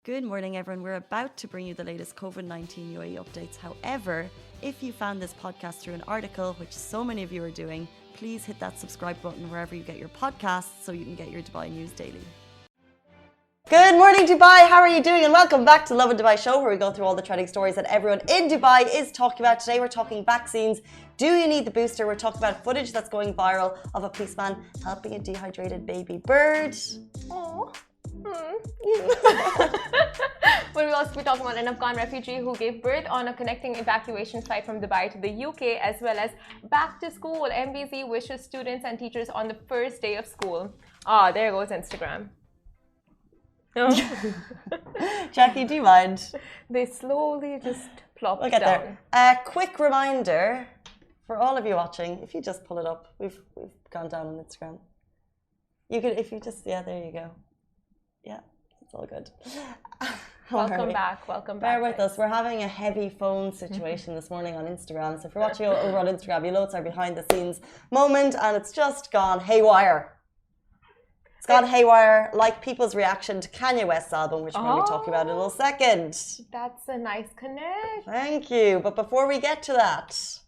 Good morning, everyone. We're about to bring you the latest COVID-19 UAE updates. However, if you found this podcast through an article, which so many of you are doing, please hit that subscribe button wherever you get your podcasts so you can get your Dubai news daily. Good morning, Dubai. How are you doing? And welcome back to Lovin Dubai show, where we go through all the trending stories that everyone in Dubai is talking about. Today, we're talking vaccines. Do you need the booster? We're talking about footage that's going viral of a policeman helping a dehydrated baby bird. Aww. We'll also be talking about an Afghan refugee who gave birth on a connecting evacuation flight from Dubai to the UK, as well as back to school. MBZ wishes students and teachers on the first day of school. Ah, there goes Instagram. Jackie, do you mind? They slowly just plop we'll get down. There. A quick reminder for all of you watching, if you just pull it up, we've gone down on Instagram. You could, if you just, yeah, there you go. Yeah, it's all good. Welcome back. Welcome back. Bear with us. We're having a heavy phone situation this morning on Instagram. So if you're watching over on Instagram, you'll know it's our behind the scenes moment, and it's just gone haywire. It's gone haywire, like people's reaction to Kanye West's album, which we're going to be talking about in a little second. That's a nice connect. Thank you. But before we get to that,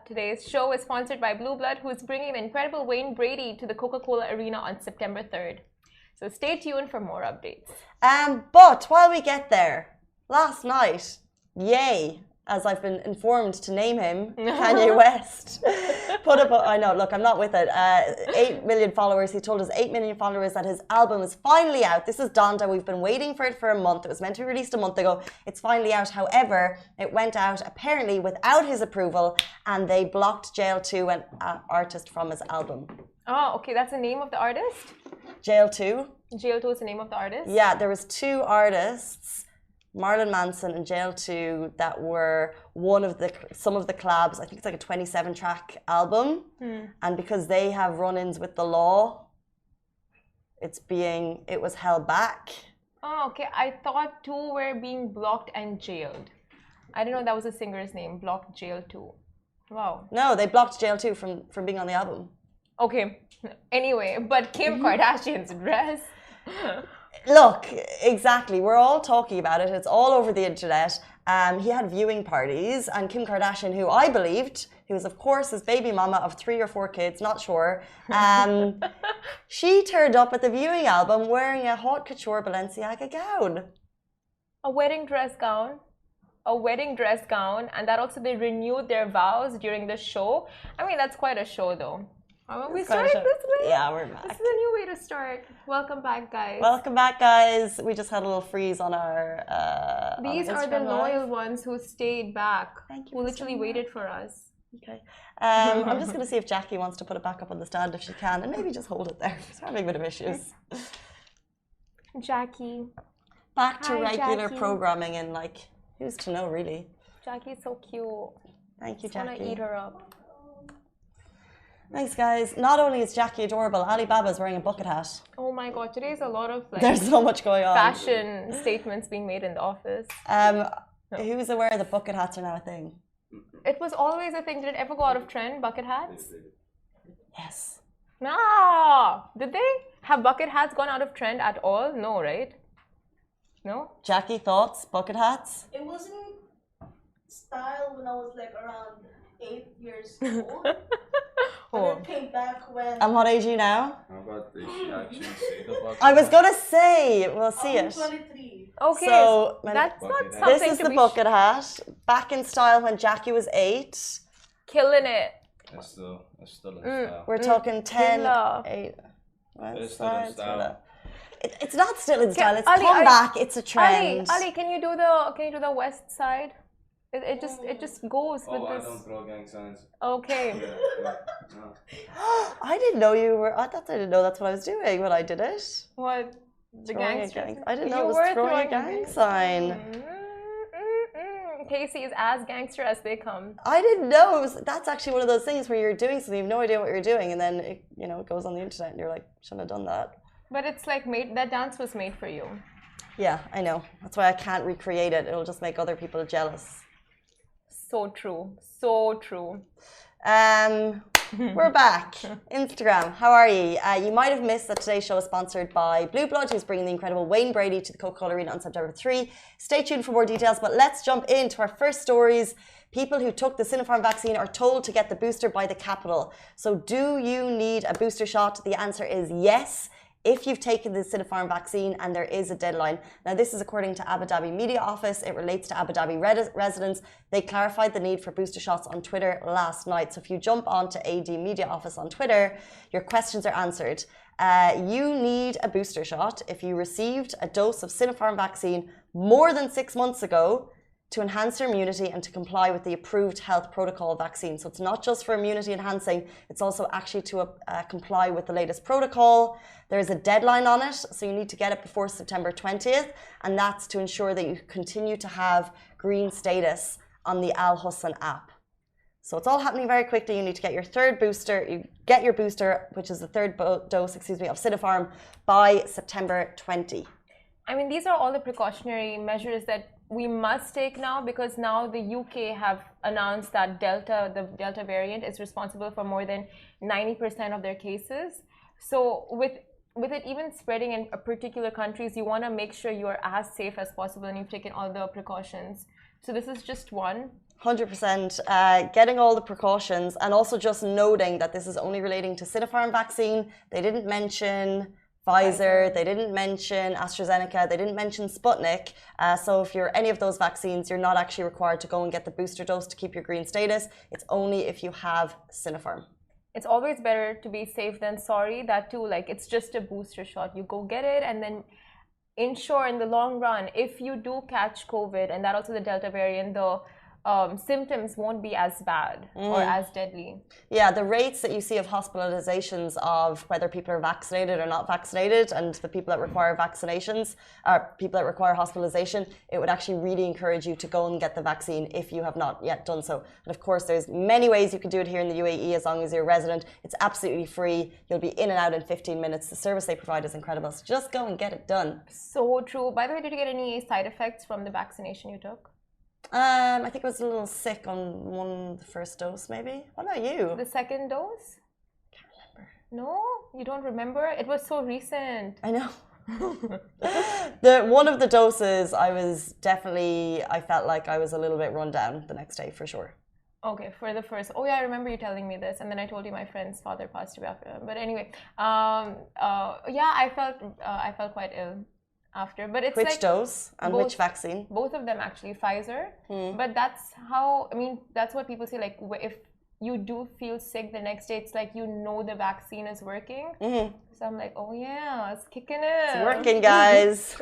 today's show is sponsored by Blue Blood, who is bringing the incredible Wayne Brady to the Coca-Cola Arena on September 3rd. So stay tuned for more updates. But while we get there, last night, Ye, as I've been informed to name him, Kanye West, put up, I know, look, I'm not with it, 8 million followers. He told his 8 million followers that his album is finally out. This is Donda. We've been waiting for it for a month. It was meant to be released a month ago. It's finally out. However, it went out apparently without his approval, and they blocked Jail 2, an artist, from his album. Oh, okay. That's the name of the artist? Jail 2. Jail 2 is the name of the artist? Yeah, there was two artists, Marilyn Manson and Jail 2, that were some of the collabs. I think it's like a 27-track album. And because they have run-ins with the law, it was held back. Oh, okay. I thought 2 were being blocked and jailed. I didn't know that was a singer's name, blocked Jail 2. Wow. No, they blocked Jail 2 from being on the album. Okay. Anyway, but Kim Kardashian's dress. Look, exactly. We're all talking about it. It's all over the internet. He had viewing parties, and Kim Kardashian, who I believed, who is of course his baby mama of 3 or 4 kids, not sure, she turned up at the viewing album wearing a haute couture Balenciaga gown. A wedding dress gown. And that also they renewed their vows during the show. I mean, that's quite a show though. We started this way? Yeah, we're back. This is a new way to start. Welcome back, guys. Welcome back, guys. We just had a little freeze on our These are the loyal ones who stayed back. Thank you. Who literally waited for us. Okay. I'm just going to see if Jackie wants to put it back up on the stand if she can, and maybe just hold it there. We're having a bit of issues. Jackie. Back to regular Jackie. Programming, and like, who's to know, really? Jackie's so cute. Thank you, Jackie. Jackie. I want to eat her up. Thanks, guys. Not only is Jackie adorable, Alibaba's wearing a bucket hat. Oh my god, today's a lot of there's so much going on. Fashion statements being made in the office. Who's aware that bucket hats are now a thing? It was always a thing. Did it ever go out of trend, bucket hats? Yes. No. Did they? Have bucket hats gone out of trend at all? No, right? No? Jackie, thoughts? Bucket hats? It wasn't style when I was like around 8 years old. And it came back when... And what age are you now? How about this? You actually see the bucket I was going to say, we'll see I'm it. 23. Okay, so that's not bucket something This is to the be bucket hat. Back in style when Jackie was 8. killing it. That's still in style. We're talking 10, Villa. 8. It's still in style. It's not still in style. It's Ali, come Ali, back. It's a trend. Ali, can you do the west side? It just goes with Oh, I this. don't draw gang signs. Okay. No. I didn't know you were. I didn't know that's what I was doing when I did it. What? The gangsters? I didn't know You it was were throwing a gang sign. Casey is as gangster as they come. I didn't know. That's actually one of those things where you're doing something, you have no idea what you're doing, and then it goes on the internet, and you're like, shouldn't have done that. But it's like that dance was made for you. Yeah, I know. That's why I can't recreate it. It'll just make other people jealous. So true. So true. We're back. Instagram, how are you? You might have missed that today's show is sponsored by Blue Blood, who's bringing the incredible Wayne Brady to the Coca-Cola Arena on September 3. Stay tuned for more details, but let's jump into our first stories. People who took the Sinopharm vaccine are told to get the booster by the capital. So do you need a booster shot? The answer is yes, if you've taken the Sinopharm vaccine and there is a deadline. Now, this is according to Abu Dhabi Media Office. It relates to Abu Dhabi residents. They clarified the need for booster shots on Twitter last night. So if you jump onto AD Media Office on Twitter, your questions are answered. You need a booster shot if you received a dose of Sinopharm vaccine more than 6 months ago to enhance your immunity and to comply with the approved health protocol vaccine. So it's not just for immunity enhancing, it's also actually to comply with the latest protocol. There is a deadline on it, so you need to get it before September 20th, and that's to ensure that you continue to have green status on the Al Husn app. So it's all happening very quickly. You need to get your third booster, you get your booster, which is the third dose, of Sinopharm, by September 20. I mean, these are all the precautionary measures that we must take now, because now the UK have announced that the Delta variant is responsible for more than 90% of their cases. So with it even spreading in particular countries, you want to make sure you are as safe as possible and you've taken all the precautions. So this is just one. 100%. Getting all the precautions, and also just noting that this is only relating to Sinopharm vaccine. They didn't mention Pfizer, they didn't mention AstraZeneca, they didn't mention Sputnik. So if you're any of those vaccines, you're not actually required to go and get the booster dose to keep your green status. It's only if you have Sinopharm. It's always better to be safe than sorry. That too, like, it's just a booster shot. You go get it, and then ensure in the long run, if you do catch COVID, and that also the Delta variant, the symptoms won't be as bad or as deadly. Yeah, the rates that you see of hospitalizations of whether people are vaccinated or not vaccinated, and the people that require vaccinations, or people that require hospitalization, it would actually really encourage you to go and get the vaccine if you have not yet done so. And of course, there's many ways you can do it here in the UAE as long as you're a resident. It's absolutely free. You'll be in and out in 15 minutes. The service they provide is incredible. So just go and get it done. So true. By the way, did you get any side effects from the vaccination you took? I think I was a little sick on the first dose, maybe. What about you? The second dose? Can't remember. No, you don't remember? It was so recent. I know. One of the doses, I felt like I was a little bit run down the next day for sure. Okay, for the first. Oh yeah, I remember you telling me this, and then I told you my friend's father passed away after. But anyway, yeah, I felt quite ill after, but it's which like dose and both, which vaccine? Both of them actually, Pfizer. But that's how, I mean, that's what people say, like, if you do feel sick the next day, it's like you know the vaccine is working. So I'm like, oh yeah, it's kicking in. It's working, guys.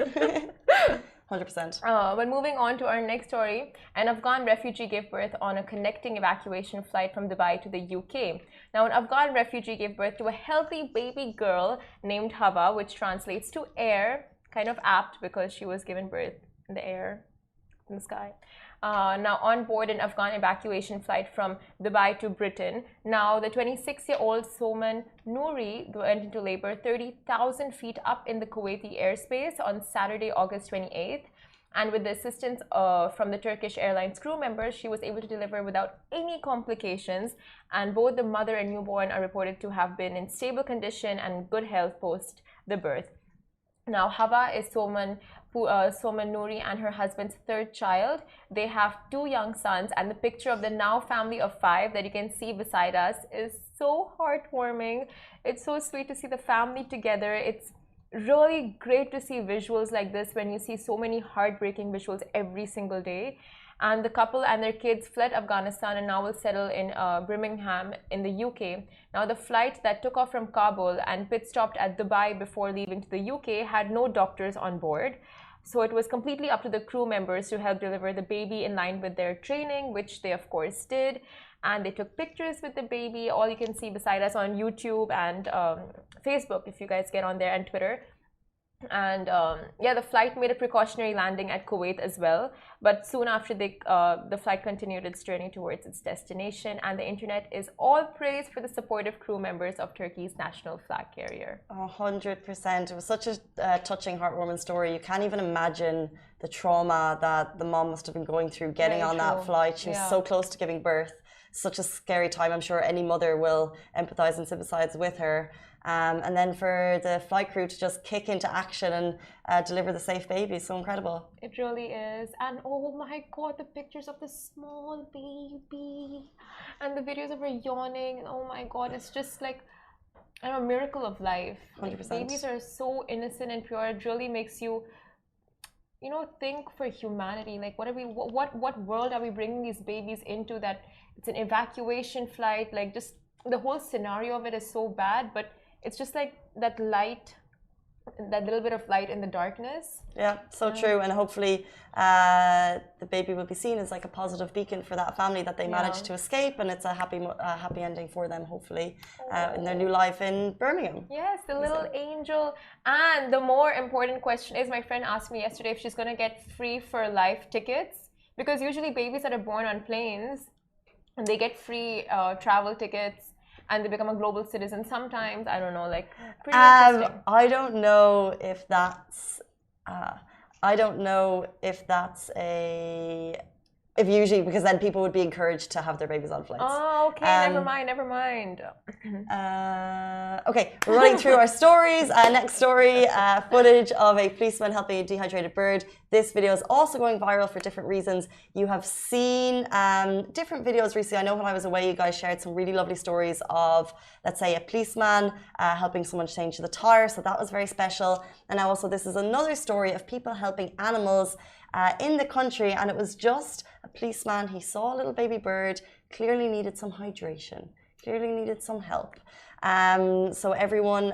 100%. But moving on to our next story, an Afghan refugee gave birth on a connecting evacuation flight from Dubai to the UK. Now, an Afghan refugee gave birth to a healthy baby girl named Hava, which translates to air. Kind of apt because she was given birth in the air, in the sky. Now, on board an Afghan evacuation flight from Dubai to Britain, now the 26-year-old Soman Nouri went into labor 30,000 feet up in the Kuwaiti airspace on Saturday, August 28th. And with the assistance from the Turkish Airlines crew members, she was able to deliver without any complications. And both the mother and newborn are reported to have been in stable condition and good health post the birth. Now, Hava is Soman Nouri and her husband's third child. They have 2 young sons, and the picture of the now family of 5 that you can see beside us is so heartwarming. It's so sweet to see the family together. It's really great to see visuals like this when you see so many heartbreaking visuals every single day. And the couple and their kids fled Afghanistan and now will settle in Birmingham in the UK. Now, the flight that took off from Kabul and pit stopped at Dubai before leaving to the UK had no doctors on board. So it was completely up to the crew members to help deliver the baby in line with their training, which they of course did. And they took pictures with the baby. All you can see beside us on YouTube and Facebook, if you guys get on there, and Twitter. And yeah, the flight made a precautionary landing at Kuwait as well, but soon after the flight continued its journey towards its destination, and the internet is all praise for the supportive crew members of Turkey's national flag carrier. 100%. It was such a touching, heartwarming story. You can't even imagine the trauma that the mom must have been going through getting on that flight. She was so close to giving birth. such a scary time. I'm sure any mother will empathize and sympathize with her. And then for the flight crew to just kick into action and deliver the safe baby is so incredible. It really is. And oh my God, the pictures of the small baby and the videos of her yawning. And oh my God, it's just like a miracle of life. 100%. Babies are so innocent and pure. It really makes you, think for humanity. Like, what world are we bringing these babies into? That it's an evacuation flight. Like, just the whole scenario of it is so bad. But it's just like that light, that little bit of light in the darkness. Yeah, so true. And hopefully the baby will be seen as like a positive beacon for that family, that they managed to escape, and it's a happy ending for them, hopefully, in their new life in Birmingham. Yes, the little angel. And the more important question is, my friend asked me yesterday if she's going to get free for life tickets, because usually babies that are born on planes, and they get free travel tickets, and they become a global citizen sometimes. I don't know, like, pretty interesting. I don't know if that's if usually, because then people would be encouraged to have their babies on flights. Oh, okay, never mind. Okay, we're running through our stories. Next story, footage of a policeman helping a dehydrated bird. This video is also going viral for different reasons. You have seen different videos recently. I know when I was away, you guys shared some really lovely stories of, let's say, a policeman helping someone change the tire. So that was very special. And now also this is another story of people helping animals in the country. And it was just a policeman. He saw a little baby bird, clearly needed some hydration, clearly needed some help. So everyone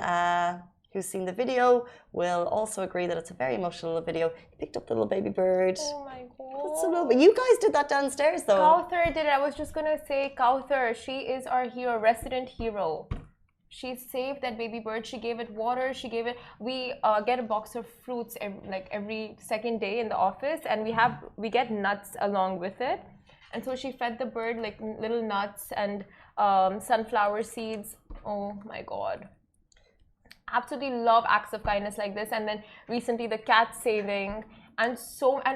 who's seen the video will also agree that it's a very emotional video. He picked up the little baby bird. Oh my God. But you guys did that downstairs though. Kauthar did it. I was just gonna say, Kauthar, she is our hero, resident hero. She saved that baby bird. She gave it water. We get a box of fruits every second day in the office, and we get nuts along with it. And so she fed the bird like little nuts and sunflower seeds. Oh my God. Absolutely love acts of kindness like this. And then recently the cat saving, and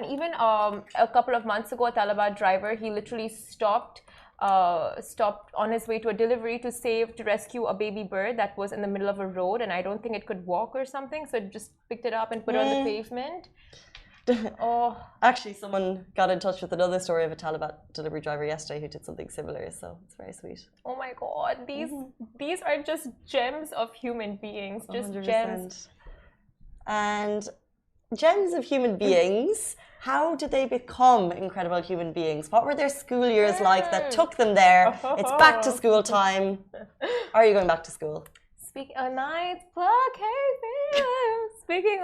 even a couple of months ago, a Talabad driver, he literally stopped on his way to a delivery to rescue a baby bird that was in the middle of a road, and I don't think it could walk or something, so it just picked it up and put it on the pavement. Oh, actually, someone got in touch with another story of a Taliban delivery driver yesterday who did something similar, so it's very sweet. Oh my God, these are just gems of human beings, just 100%. Gems. And gems of human beings, how did they become incredible human beings? What were their school years like that took them there? It's back to school time. Are you going back to school? Speaking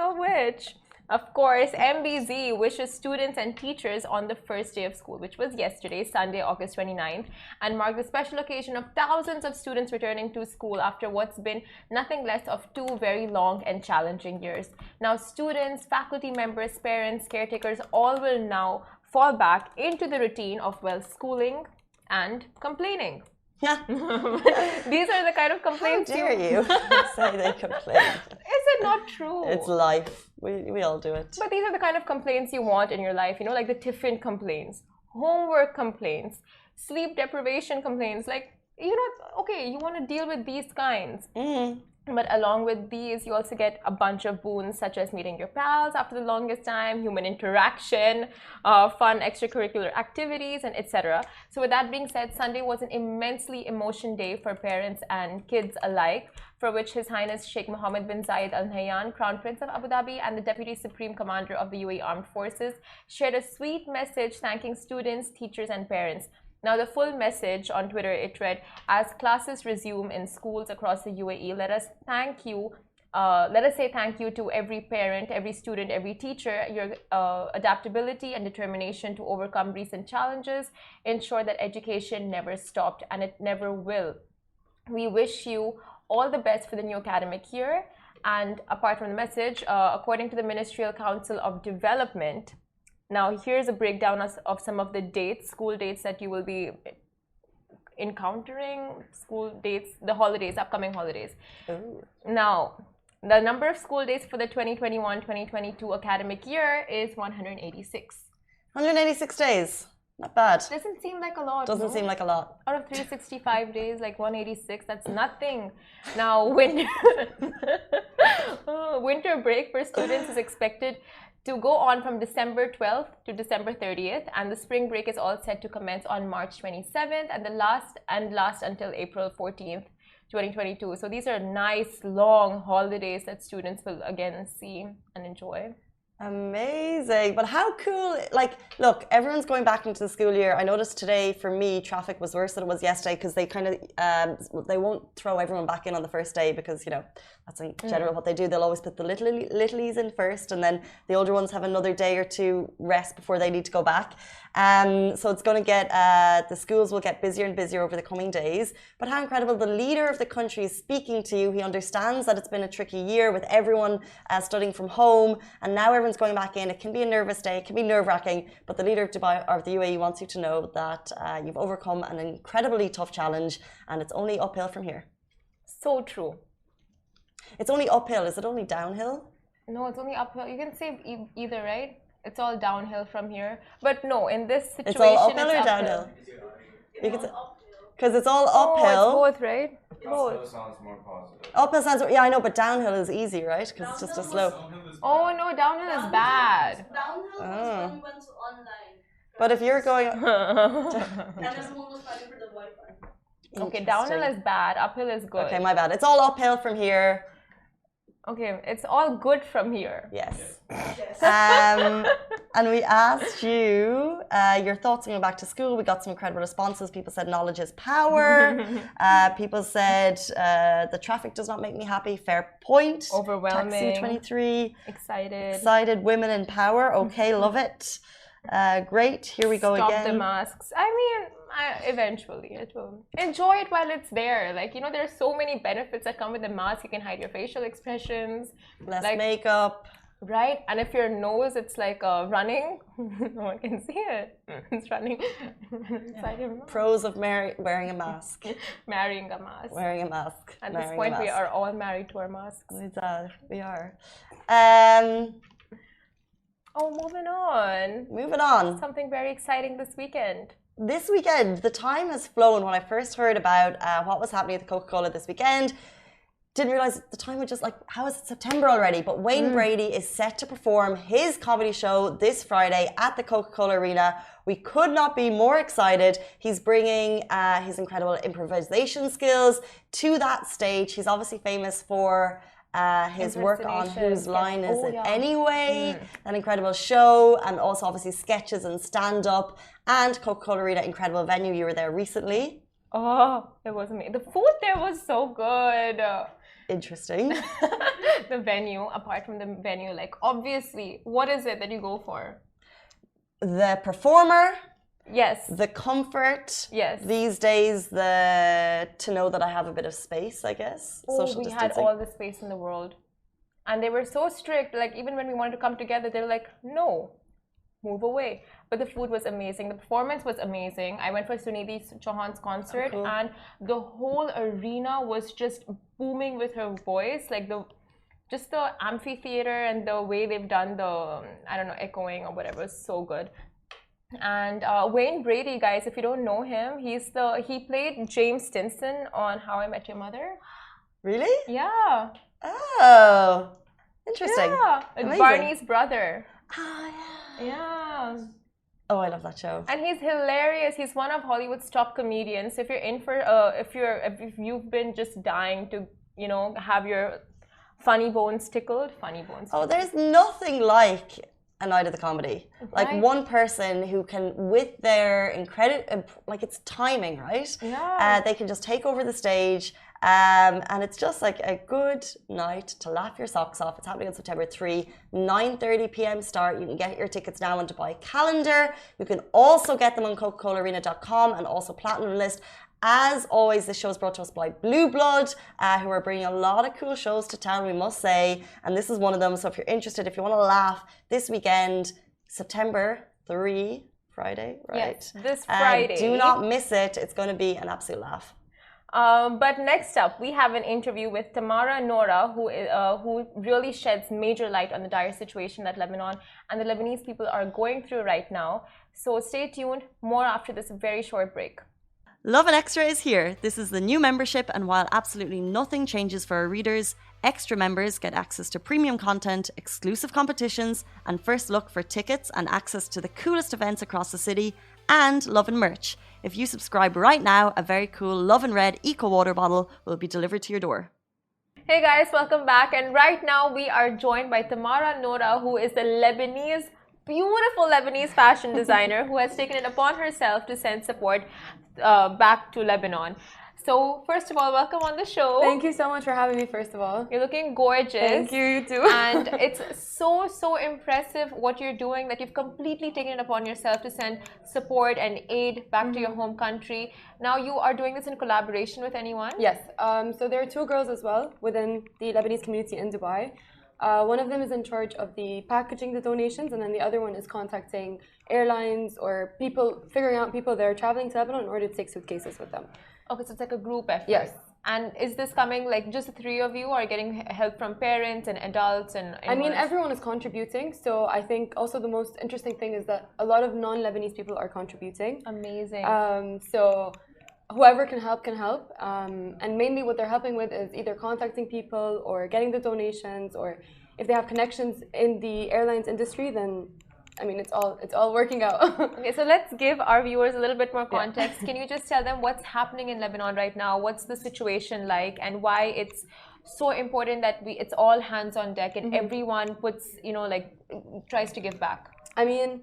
of which, of course, MBZ wishes students and teachers on the first day of school, which was yesterday, Sunday, August 29th, and marked the special occasion of thousands of students returning to school after what's been nothing less of 2 very long and challenging years. Now, students, faculty members, parents, caretakers, all will now fall back into the routine of, schooling and complaining. Yeah. These are the kind of complaints. How dare you say they complain? Is it not true? It's life. We all do it. But these are the kind of complaints you want in your life, like the tiffin complaints, homework complaints, sleep deprivation complaints. Like, okay, you want to deal with these kinds. Mm-hmm. But along with these, you also get a bunch of boons, such as meeting your pals after the longest time, human interaction, fun extracurricular activities, and etc. So with that being said, Sunday was an immensely emotional day for parents and kids alike, for which His Highness Sheikh Mohammed bin Zayed Al Nahyan, Crown Prince of Abu Dhabi and the Deputy Supreme Commander of the UAE Armed Forces, shared a sweet message thanking students, teachers, and parents. Now, the full message on Twitter, it read, as classes resume in schools across the UAE, let us say thank you to every parent, every student, every teacher. Your adaptability and determination to overcome recent challenges ensure that education never stopped, and it never will. We wish you all the best for the new academic year. And apart from the message, according to the Ministerial Council of Development, now, here's a breakdown of some of the dates, school dates that you will be encountering, school dates, the holidays, upcoming holidays. Ooh. Now, the number of school days for the 2021-2022 academic year is 186. 186 days. Not bad. Doesn't seem like a lot. Doesn't seem like a lot. Out of 365 days, like 186, that's nothing. Now, winter break for students is expected to go on from December 12th to December 30th, and the spring break is all set to commence on March 27th and last until April 14th, 2022. So these are nice long holidays that students will again see and enjoy. Amazing. But how cool, like, look, everyone's going back into the school year. I noticed today for me traffic was worse than it was yesterday because they kind of they won't throw everyone back in on the first day because, you know, that's in general what they do. They'll always put the littlies in first, and then the older ones have another day or two rest before they need to go back. So it's going to get the schools will get busier and busier over the coming days. But how incredible, the leader of the country is speaking to you. He understands that it's been a tricky year with everyone studying from home, and now everyone's going back in. It can be a nervous day, it can be nerve-wracking, but the leader of Dubai, or the UAE, wants you to know that you've overcome an incredibly tough challenge, and it's only uphill from here. So true. It's only uphill. Is it only downhill? No, it's only uphill. You can say either, right? It's all downhill from here. But no, in this situation, it's all uphill or downhill? Because it's all uphill. Oh, it's both, right? Uphill sounds more positive. Uphill sounds, yeah, I know, but downhill is easy, right? Because it's just a slope. Oh no, downhill is bad. Downhill was when we went to online. But if you're going... And everyone was fighting for the Wi-Fi. Okay, downhill is bad, uphill is good. Okay, my bad. It's all uphill from here. Okay, it's all good from here. Yes. Yes. And we asked you your thoughts on going back to school. We got some incredible responses. People said knowledge is power. People said the traffic does not make me happy. Fair point. Overwhelming. Taxi 23. Excited. Excited. Women in power. Okay, love it. Great. Here we go again. Stop the masks. I mean, eventually it will. Enjoy it while it's there. Like, you know, there's so many benefits that come with the mask. You can hide your facial expressions. Less makeup. Right? And if your nose, it's like running, no one can see it. It's running inside your mouth. Pros of wearing a mask. Marrying a mask. Wearing a mask. At this point, we are all married to our masks. We are. Oh, moving on. Moving on. Something very exciting this weekend. This weekend, the time has flown. When I first heard about what was happening at the Coca-Cola this weekend, didn't realize the time was just like, how is it September already? But Wayne Brady is set to perform his comedy show this Friday at the Coca-Cola Arena. We could not be more excited. He's bringing his incredible improvisation skills to that stage. He's obviously famous for his work on Whose Line Is It Anyway? An incredible show, and also obviously sketches and stand-up, and Coca-Cola Arena, incredible venue. You were there recently. Oh, it was amazing. The food there was so good. Interesting. The venue, apart from the venue, like obviously, what is it that you go for? The performer. Yes. The comfort. Yes. These days, to know that I have a bit of space, I guess. Oh, social we distancing. had all the space in the world. And they were so strict, like even when we wanted to come together, they were like, no, move away. But the food was amazing. The performance was amazing. I went for Sunidhi Chauhan's concert, and the whole arena was just booming with her voice. Like just the amphitheater and the way they've done the, I don't know, echoing or whatever was so good. And Wayne Brady, guys, if you don't know him, he played James Stinson on How I Met Your Mother. Really? Yeah. Oh, interesting. Yeah, amazing. Barney's brother. Oh, yeah. Yeah. Oh, I love that show. And he's hilarious. He's one of Hollywood's top comedians. If you're in for, if you've been just dying to, you know, have your funny bones tickled. Oh, there's nothing like a night of the comedy. Right. Like one person who can, with their incredible, like it's timing, right? Yeah. They can just take over the stage. And it's just like a good night to laugh your socks off. It's happening on September 3, 9:30 p.m. start. You can get your tickets now on Dubai Calendar. You can also get them on CocaColaArena.com and also Platinum List. As always, this show is brought to us by Blue Blood, who are bringing a lot of cool shows to town, we must say. And this is one of them. So if you're interested, if you want to laugh this weekend, September 3, Friday, right? Yes, this Friday. Do not miss it. It's going to be an absolute laugh. But next up, we have an interview with Tamara and Noura, who really sheds major light on the dire situation that Lebanon and the Lebanese people are going through right now. So stay tuned. More after this very short break. Lovin Extra is here. This is the new membership, and while absolutely nothing changes for our readers, extra members get access to premium content, exclusive competitions, and first look for tickets and access to the coolest events across the city, and Lovin merch. If you subscribe right now, a very cool Lovin Red Eco Water bottle will be delivered to your door. Hey guys, welcome back. And right now we are joined by Tamara Noura, who is the beautiful Lebanese fashion designer who has taken it upon herself to send support back to Lebanon. So first of all, welcome on the show. Thank you so much for having me, first of all. You're looking gorgeous. Thank you, you too. And it's so impressive what you're doing, that you've completely taken it upon yourself to send support and aid back to your home country. Now you are doing this in collaboration with anyone? Yes. So there are two girls as well within the Lebanese community in Dubai. One of them is in charge of the packaging the donations, and then the other one is contacting airlines or people, figuring out people that are traveling to Lebanon in order to take suitcases with them. Okay, so it's like a group effort. Yes. And is this coming like just the three of you, or getting help from parents and adults and I mean, everyone is contributing. So I think also the most interesting thing is that a lot of non-Lebanese people are contributing. Amazing. So whoever can help can help. And mainly what they're helping with is either contacting people or getting the donations, or if they have connections in the airlines industry, then I mean, it's all working out. Okay, so let's give our viewers a little bit more context. Can you just tell them what's happening in Lebanon right now? What's the situation like, and why it's so important that it's all hands on deck and everyone puts, tries to give back? I mean,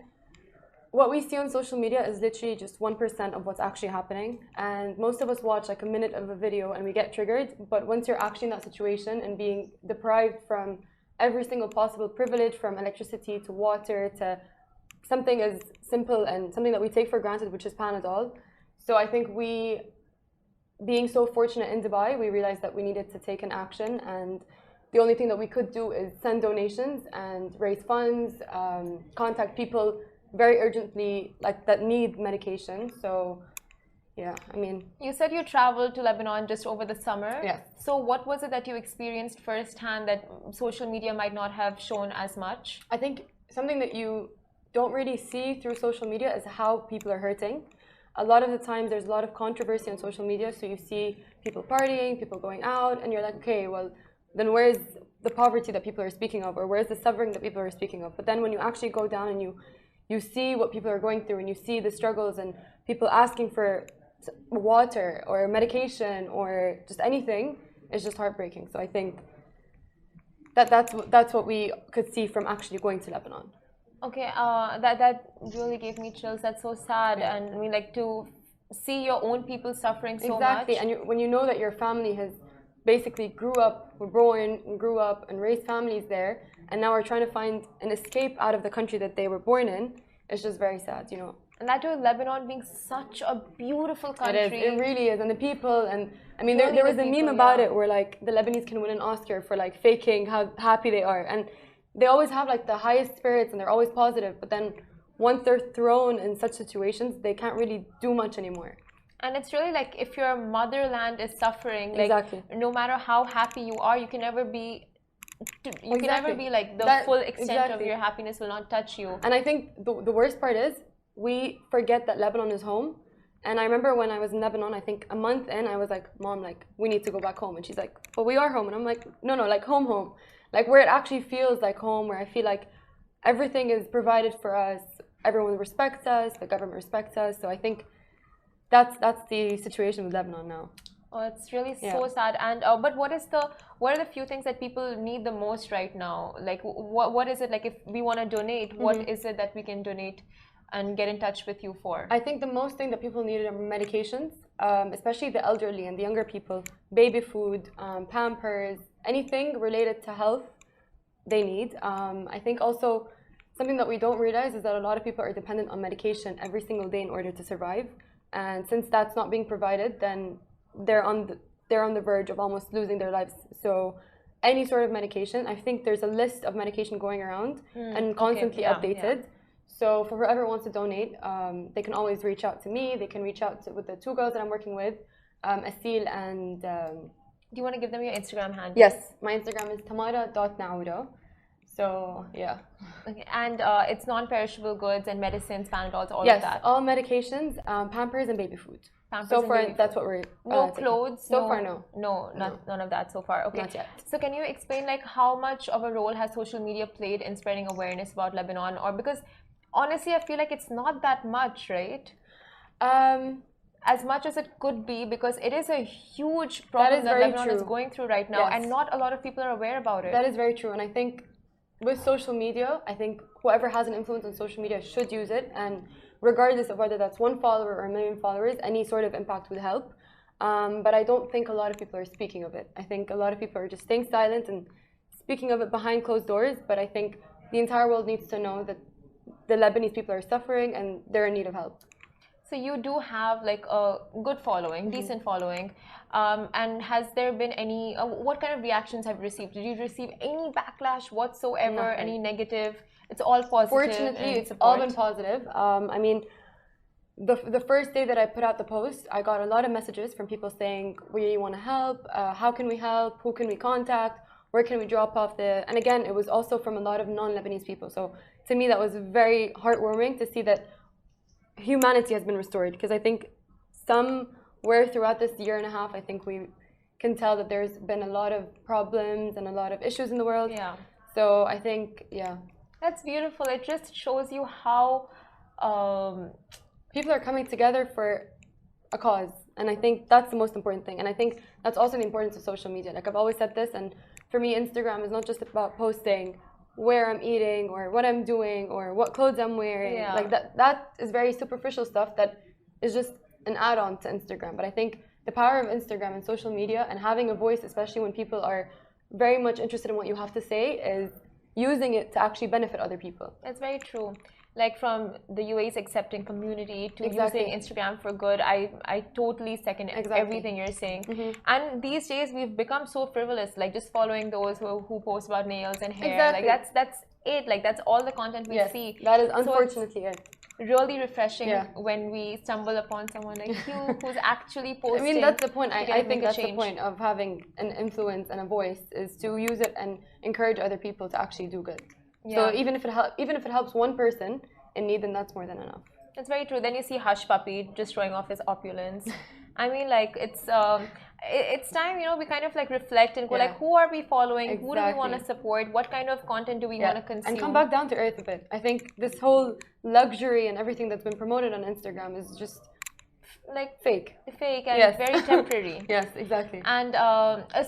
what we see on social media is literally just 1% of what's actually happening. And most of us watch like a minute of a video and we get triggered. But once you're actually in that situation and being deprived from every single possible privilege, from electricity to water to something as simple and something that we take for granted, which is Panadol. So I think being so fortunate in Dubai, we realized that we needed to take an action, and the only thing that we could do is send donations and raise funds, contact people very urgently that need medication. So yeah, I mean, you said you traveled to Lebanon just over the summer. Yeah. So what was it that you experienced firsthand that social media might not have shown as much? I think something that you don't really see through social media is how people are hurting. A lot of the times there's a lot of controversy on social media. So you see people partying, people going out, and you're like, okay, well, then where's the poverty that people are speaking of, or where's the suffering that people are speaking of? But then when you actually go down and you see what people are going through, and you see the struggles and people asking for water or medication or just anything, it's just heartbreaking. So I think that's what we could see from actually going to Lebanon. Okay, that really gave me chills. That's so sad. Yeah. And I mean, like, to see your own people suffering so much. Exactly, and when you know that your family has basically grew up and raised families there, and now are trying to find an escape out of the country that they were born in, it's just very sad, you know. And that too, Lebanon being such a beautiful country. It really is. And the people, and I mean, there was a meme about it where like the Lebanese can win an Oscar for like faking how happy they are. And they always have like the highest spirits and they're always positive. But then once they're thrown in such situations, they can't really do much anymore. And it's really like, if your motherland is suffering, like, exactly, no matter how happy you are, you can never be like the full extent of your happiness will not touch you. And I think the worst part is, we forget that Lebanon is home. And I remember when I was in Lebanon, I think a month in, I was like, Mom, like, we need to go back home. And she's like, but we are home. And I'm like, no, like home. Like where it actually feels like home, where I feel like everything is provided for us. Everyone respects us. The government respects us. So I think that's the situation with Lebanon now. Oh, it's really so sad. And but what are the few things that people need the most right now? Like what is it, like, if we want to donate, what is it that we can donate and get in touch with you for? I think the most thing that people need are medications, especially the elderly and the younger people. Baby food, Pampers, anything related to health, they need. I think also something that we don't realize is that a lot of people are dependent on medication every single day in order to survive. And since that's not being provided, then they're on the verge of almost losing their lives. So any sort of medication, I think there's a list of medication going around and constantly updated. Yeah. So for whoever wants to donate, they can always reach out to me. They can reach out with the two girls that I'm working with. Asil and Do you want to give them your Instagram handle? yes, my Instagram is tamara.naura. So yeah. Okay. And it's non-perishable goods and medicines, Panadols, all Yes, of that. all medications, Pampers and baby food. Pampers So and far, baby that's food. what we're No taking. clothes. So far, no. No, none of that so far. Okay. Not yet. So can you explain like how much of a role has social media played in spreading awareness about Lebanon? Or because honestly, I feel like it's not that much, right? As much as it could be, because it is a huge problem that Lebanon is going through right now, and not a lot of people are aware about it. That is very true, and I think with social media, I think whoever has an influence on social media should use it, and regardless of whether that's 1 follower or 1,000,000 followers, any sort of impact would help. But I don't think a lot of people are speaking of it. I think a lot of people are just staying silent and speaking of it behind closed doors, but I think the entire world needs to know that the Lebanese people are suffering and they're in need of help. So you do have like a good following, decent following, and has there been any? What kind of reactions have you received? Did you receive any backlash whatsoever? Nothing. Any negative? It's all positive. Fortunately, it's all been positive. I mean, the first day that I put out the post, I got a lot of messages from people saying, "We want to help. How can we help? Who can we contact? Where can we drop off the?" And again, it was also from a lot of non-Lebanese people. So to me, that was very heartwarming to see that humanity has been restored, because I think somewhere throughout this year and a half, I think we can tell that there's been a lot of problems and a lot of issues in the world. Yeah. So I think, yeah. That's beautiful. It just shows you how people are coming together for a cause. And I think that's the most important thing. And I think that's also the importance of social media. Like I've always said this, and for me, Instagram is not just about posting where I'm eating or what I'm doing or what clothes I'm wearing. Yeah. Like that is very superficial stuff that is just an add-on to Instagram. But I think the power of Instagram and social media and having a voice, especially when people are very much interested in what you have to say, is using it to actually benefit other people. That's very true. Like from the UAE's accepting community to Exactly. using Instagram for good, I totally second everything you're saying. And these days we've become so frivolous, like just following those who post about nails and hair. Exactly. Like that's it. Like that's all the content we see. That is So it's unfortunately it. really refreshing when we stumble upon someone like you who's actually posting. I mean, that's the point. I think that's the change. point of having an influence and a voice, is to use it and encourage other people to actually do good. Yeah. So even if it helps one person in need, then that's more than enough. That's very true. Then you see Hush Puppy just showing off his opulence. I mean, like it's time, you know, we kind of like reflect and go like, who are we following? Who do we want to support? What kind of content do we want to consume? And come back down to earth a bit. I think this whole luxury and everything that's been promoted on Instagram is just like fake and very temporary. Yes, exactly. And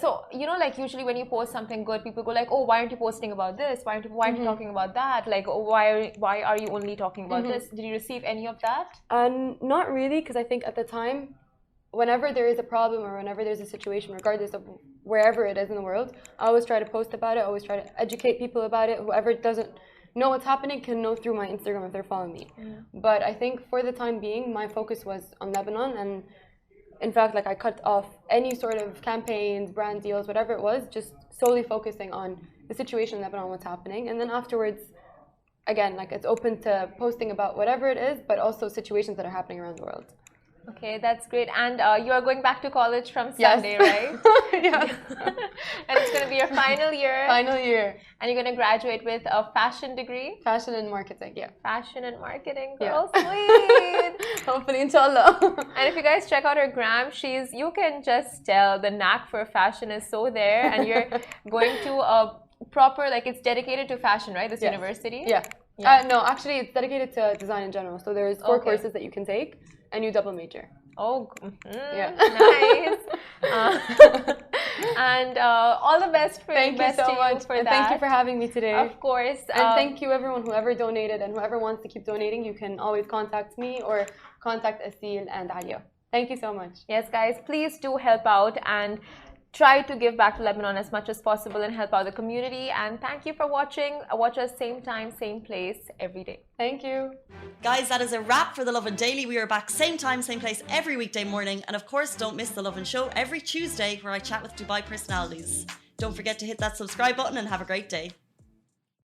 so, you know, like usually when you post something good, people go like, oh, why aren't you posting about this? Why aren't you talking about that? Like, oh, why are you only talking about this? Did you receive any of that? Not really, because I think at the time, whenever there is a problem or whenever there's a situation, regardless of wherever it is in the world, I always try to post about it. I always try to educate people about it. Whoever doesn't know what's happening can know through my Instagram if they're following me. But I think for the time being, my focus was on Lebanon, and in fact, like I cut off any sort of campaigns, brand deals, whatever it was, just solely focusing on the situation in Lebanon, what's happening. And then afterwards, again, like it's open to posting about whatever it is, but also situations that are happening around the world. Okay, that's great. And you are going back to college from Sunday, right? Yes. And it's going to be your final year. Final year. And you're going to graduate with a fashion degree. Fashion and marketing, yeah. Fashion and marketing, Yeah. girl, sweet. Hopefully, inshallah. And if you guys check out her gram, you can just tell the knack for fashion is so there. And you're going to a proper, like it's dedicated to fashion, right? This university? Yeah. No, actually, it's dedicated to design in general. So there's 4 courses that you can take, and you double major. Oh, yeah. Nice. And all the best for Thank you so much. For and that. Thank you for having me today. Of course. And thank you everyone whoever donated and whoever wants to keep donating. You can always contact me or contact Asil and Alia. Thank you so much. Yes, guys, please do help out and try to give back to Lebanon as much as possible and help out the community. And thank you for watching. Watch us same time, same place every day. Thank you. Guys, that is a wrap for the Lovin Daily. We are back same time, same place every weekday morning. And of course, don't miss the Lovin Show every Tuesday where I chat with Dubai personalities. Don't forget to hit that subscribe button and have a great day.